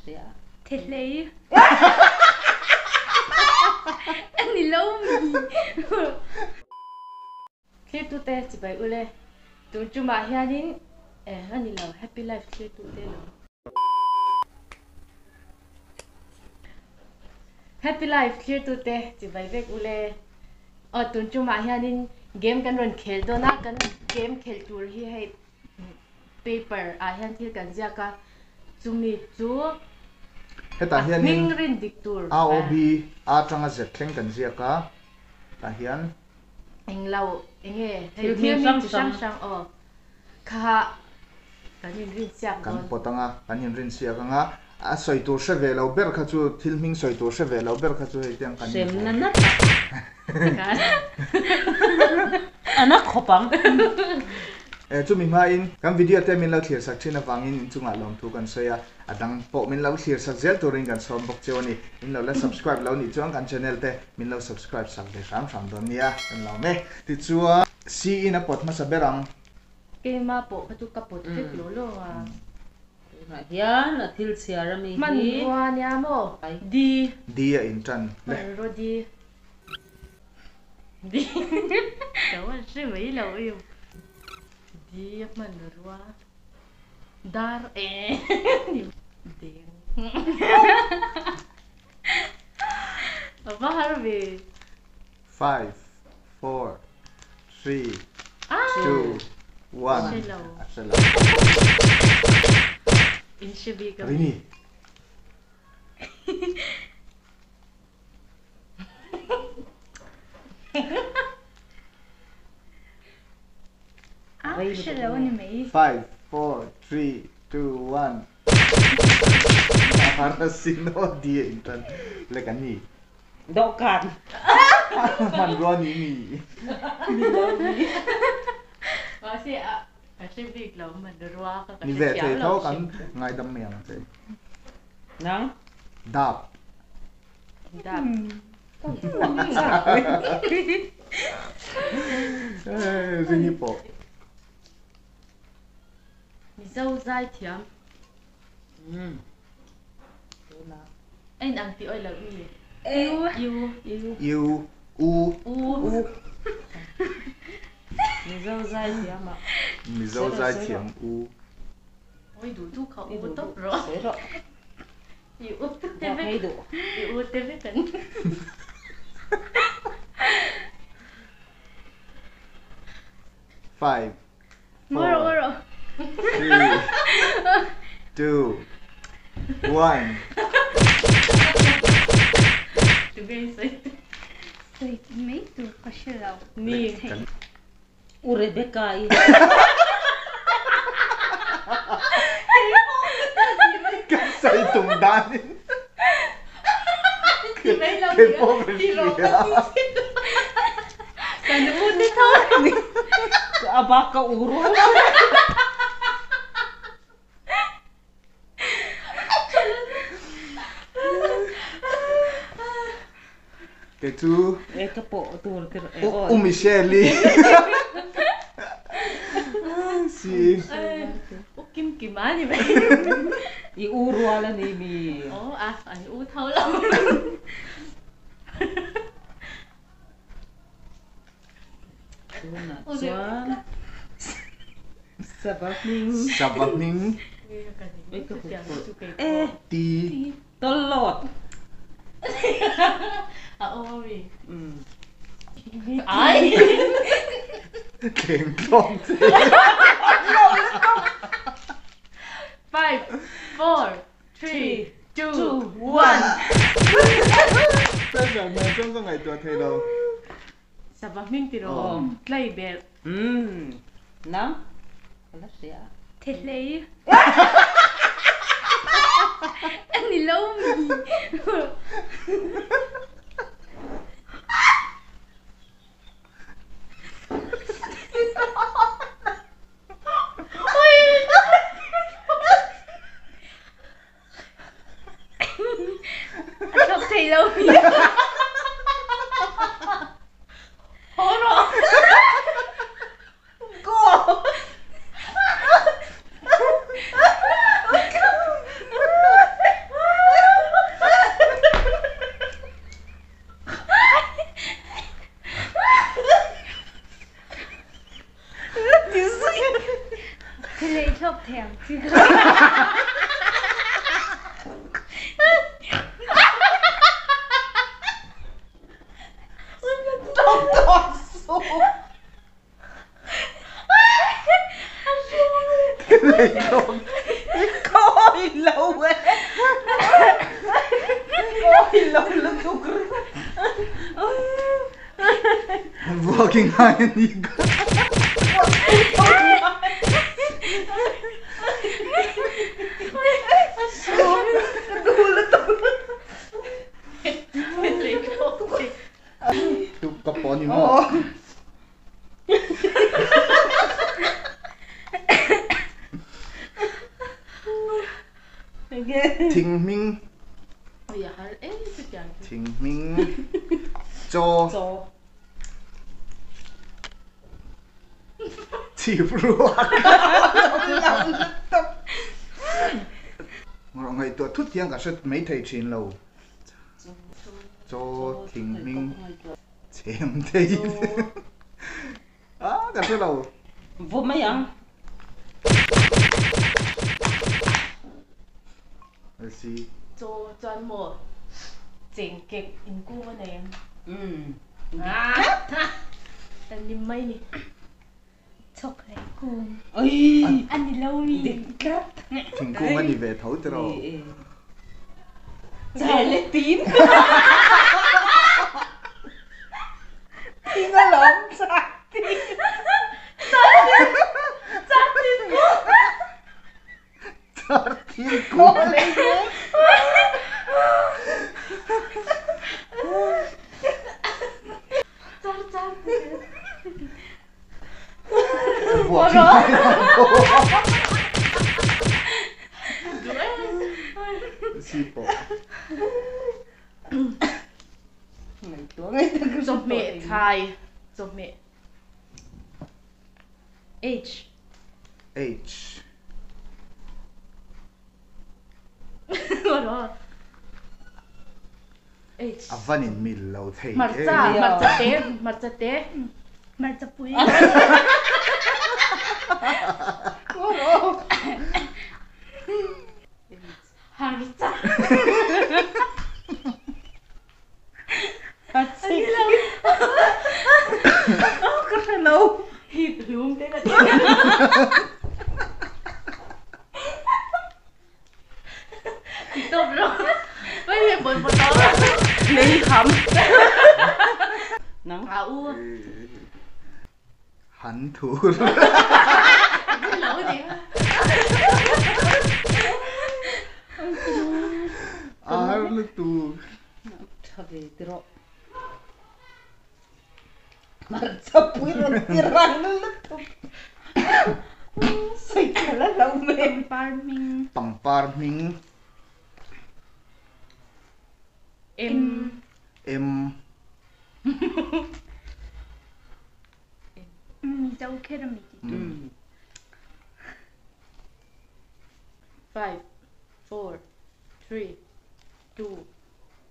thei. Anh đi lâu mi. Khi tụi tê chỉ phải ule, tụi chúng mà hian anh đi lâu HappyLife khi tụi tê lâu. HappyLife khi tụi tê chỉ phải về ule, tụi chúng mà hian game kan run khel do na kan game khel tour hi hay paper hian thil kan zia ka chumi chu heta hian hming rin dik tur AOB atanga zangkhai kan zia ka ta hian eng lau enge thil sang kha kan rin siak kan potanga kan rin siak nga a soi tur se ve lo ber kha chu thilming soi tur se ve lo ber kha chu hetiang kan sem nanat anak khopang chu mi ma in kan video te min lo thlir sak thina avangin chunga lom thu kan soya adang po min lo thlir sak zel turin kan som bok chewani in lo la subscribe lo ni chuang kan channel te min lo subscribe sak de ram ram nia kan lo me ti chuwa si in a pot ma saberang ke ma po ka chu ka pot tek lo lo hian a thil siarami hi man wa nya mo di a in tan le ro di cháu ăn suy mấy lâu yêu đi mà nó dar điện apa harbi 5 4 3 2 1 Assalam inshabi ka rini Five, 4, 3, 2, 1. Para sino dia intan lekani. Dokan. Man ron ini. Kasi big lo man ruwa ka Ni ve thei tho kan ngai dam miang te. Nang Dap. Rini po. Mizo zai thiam. Anh ăn thì ơi là gì? You. U. mizo zai thiam ạ. Mizo zai thiam u. Ôi đủ thu khẩu u tốt rồi. You te ve. You te ve kan. 5, 4, 3, 2, 1. Tu Beisei. Sei mấy tu có sự lâu. Ni. Rebecca i. Kan sai tung dan. Mấy lâu Cái bộ cái Kan u te thôi. Abaka uru. Cái chú Cái bộ tu cái Michelle. Si. Kim kim á gì vậy? I uru ala ni mi. Anh u thâu lắm. Chuan sabahning ti tolot ôi ai keng klong 5 4 3 2 1 bây giờ mình trong ngày tuổi thầy đâu sabahning tiro play bell nang kala siya thei. Anh đi lâu mi. Anh thầy lâu mi. Coi lâu ấy. Coi lâu lắm tụi Walking high and you go. Tu kapon ni mo. Hming. Ôi ya, cái chẳng. Hming. Cho. Chịu ruột. Ngồi ngày tuổi thút tiếng cả sự mấy thầy chín lâu. Cho Hming. Chém thei. Cả sự lâu. Vô mấy ăn. Let's see. Cho toàn mùa chỉnh kịch in cu bên này. Tên niệm mấy nè. Chocolate cung. Ôi. Anh đi lâu mi. Thỉnh cung anh đi về thấu từ đâu. Trời lên tím. Tím nó lộn sạc tím. Thiên cung. Vua Sipo. Chụp mẹ thai. Chụp mẹ. H. H. H. Avangin mil lâu thei. Marcha te. Marcha pui. Harcha. Cái lâu. Hít luôn thế là tốt rồi. Bây giờ bật đó. Lên khắm. Nắng. U. Hắn thú. Lỗi gì á? Lu tu. Trời tiro. Marcha pui rồi tirang nó lụt. Say cả là lâu mềm. Farming. Pang par hming. Em. Mizo keramik. 5, 4, 3, 2,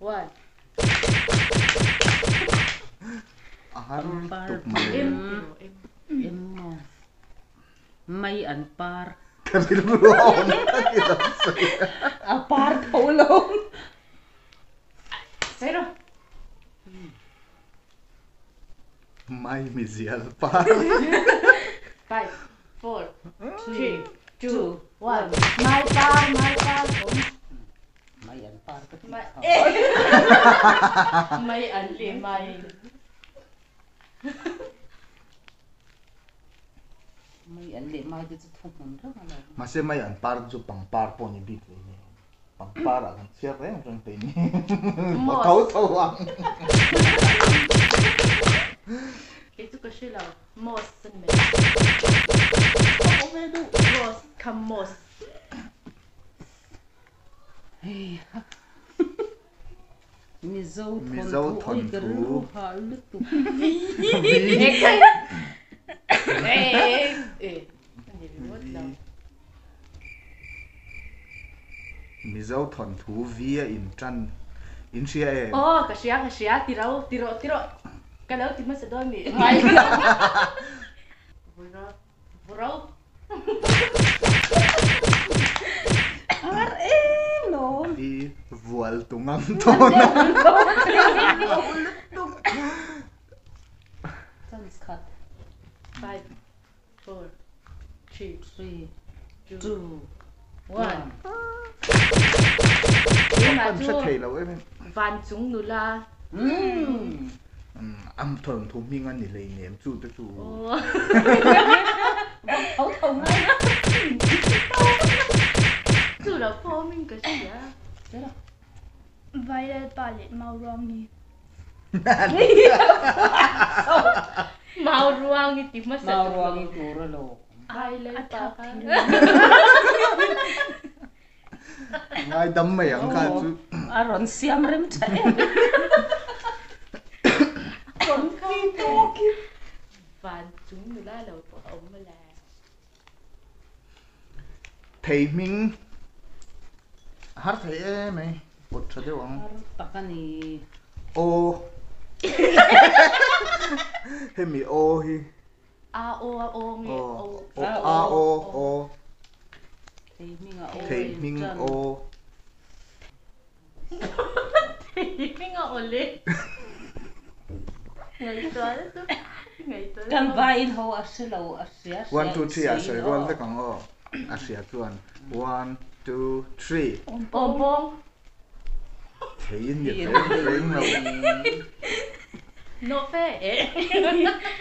1. Tục mày. Em may ăn par. Cái gì luôn. Par thấu luôn. Say rồi. Mai mizial par. 5, 4, 3, 2, 1. Mai par. May ăn par cái Mai. Mai ăn lì mai. May ăn lệ mai thì thùng mình rất là. Mà sẽ mai ăn par cho pang par po ni bit ni. Pang par à kan siap eh trong tay ni. Mà thấu ang. Itu kasi lang. Mos and me. Mos. Come mos. Mizo thon thu. Mizo thon thu via inhriatsiak. Oh, kasya. Tiro. Kalau ti mas doon mi. Burau. wal tungam ton Let's cut. 5 4 3 3, 2 2, 1 1. nhưng mà con sẽ chú thầy lâu em van chúng nu la âm thuần thủ minh anh lấy niệm chú tới chú Thấu thông ngay. chú là phô minh cái gì á Thế đâu? Violet ballet màu rong đi. màu ruang itu mas Màu ruang itu rồi lo. ai lên pa ngay đâm mày ăn cả chú Aron siam rem chạy. Còn khi to kia. van chúng nu la đầu của ông mà là thầy mình hát thầy em ấy bột cho tiêu ông Pakani. ô hay mi ô hi a o nghe ô o a ô Thầy mình à. thầy mình ô thì mình ngồi lên ngày tới ngày tới Kan vain ho asilo asia. 1 2 3 à sorry roll cái con ô asia tuan 1 2 3 bom bom thầy nhiệt thầy lâu no fe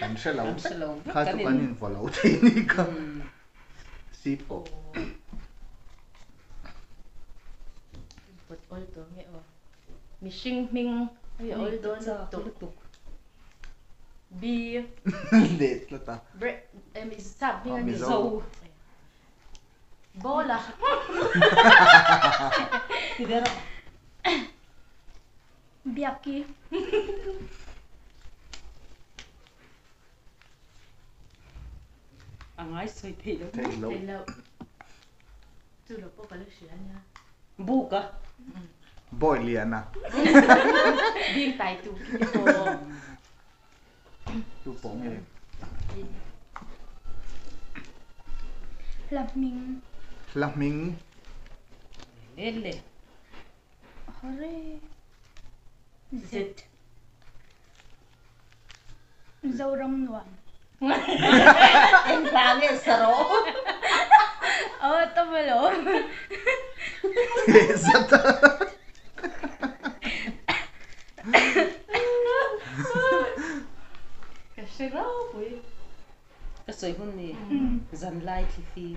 anh sẽ lâu Asilo. khá tụi anh nhìn vào lâu thầy ní cơ ship bột ôi tôi nghe o mi sinh minh ôi ôi tôi nó tục bi để là ta bread em is sắp minh anh mizo. mizo bola Tidak. Biaki. Angai soi thầy đâu. thầy lâu thầy lâu chú là bố bà lúc sửa nha Buka. boy liền à biên tài tụ cái bộ chú bóng nghe Laming. là mình Elle. Hore. Zit. Zoram nuan. Em ra nghe saro. Tao mới lỗ. rất cái xe rau bụi Cái soi hun ni. Zan lai thì phim.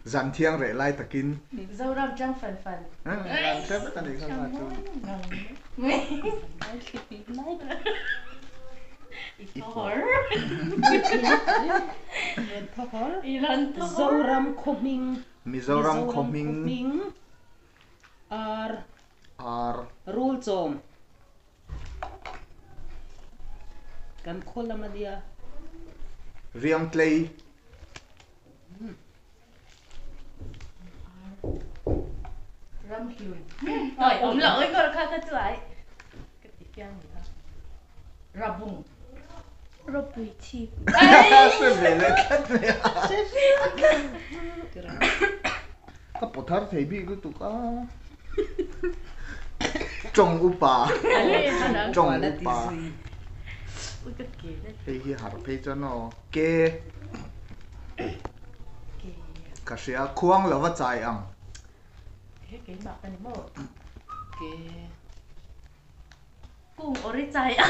dàn thiêng rẻ lai takin dâu răm trăng phần phần làm xếp cái này không phải chú Lai thì phim lai. thor Thor. ilan thor Zoram khoming. Mizoram khoming Ar ar rule zom. Kan kholam dia. riamtlei ram hiun rồi ông lỗi con khác cái chuỗi cái tí kia gì đó rabung Robui chip. sẽ về lại cách này các bộ thar thấy bị cái tụ cá trồng upa ấy nó đã trồng Wala upa tizi. ui cái kia đấy thì hi har phê cho nó kê kia cả sĩ khuang là vật dài ăn cái bạc này mà Okay. cung ori chạy à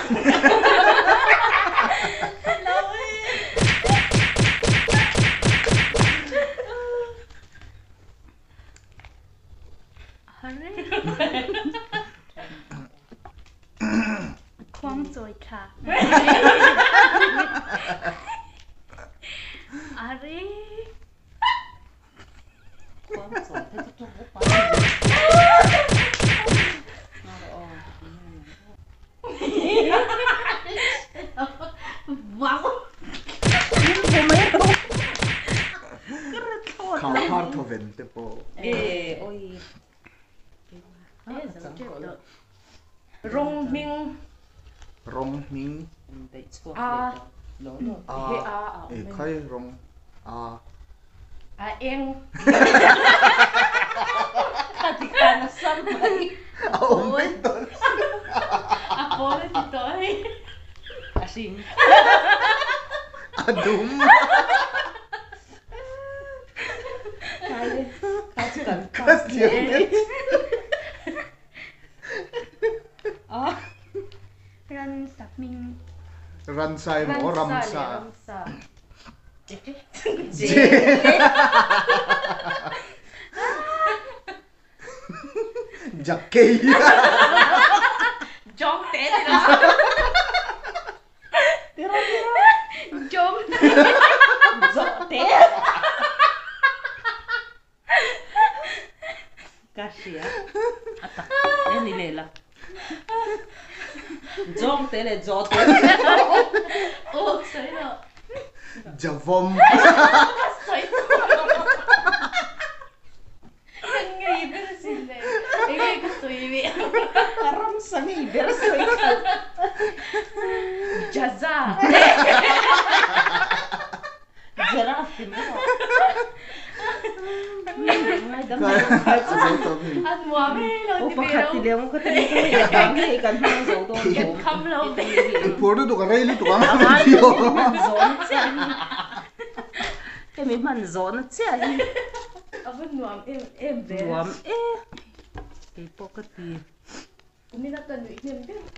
Khoang rồi thả. Ari Khoan rồi thế cho bố wow khảo phar thô ven te po Ê, ôi. rong ming rong ming Đấy, xuống À. Lỗ rồi. a e khai rong a em Katikan na sam. Ông biết tôi. Apo na dito eh. Asing. Đúng. Kaya. Kaskan. Kaskan. Ran sapming. Ransay mo, ramsa. Jackay. Jong ṭhen. Tira. Jong. Zote. Kasya. Atak. Yan nilela. Jong tele zote. Oh, sorry no. Javom. Sorry. Ngei pero sila. Ngei gusto iwi. Karam sa ngay bersoy ka. Jaza. Giraffe mo. May dami. At muami lo O di pakatili mo ka tayo ka bagay ikan mo sa utong Yan kam lo. Puro to karay lo to ka. Kami man zone siya. Ako nuam best. Nuam Kay pokati. Uminatan Nuih Rik.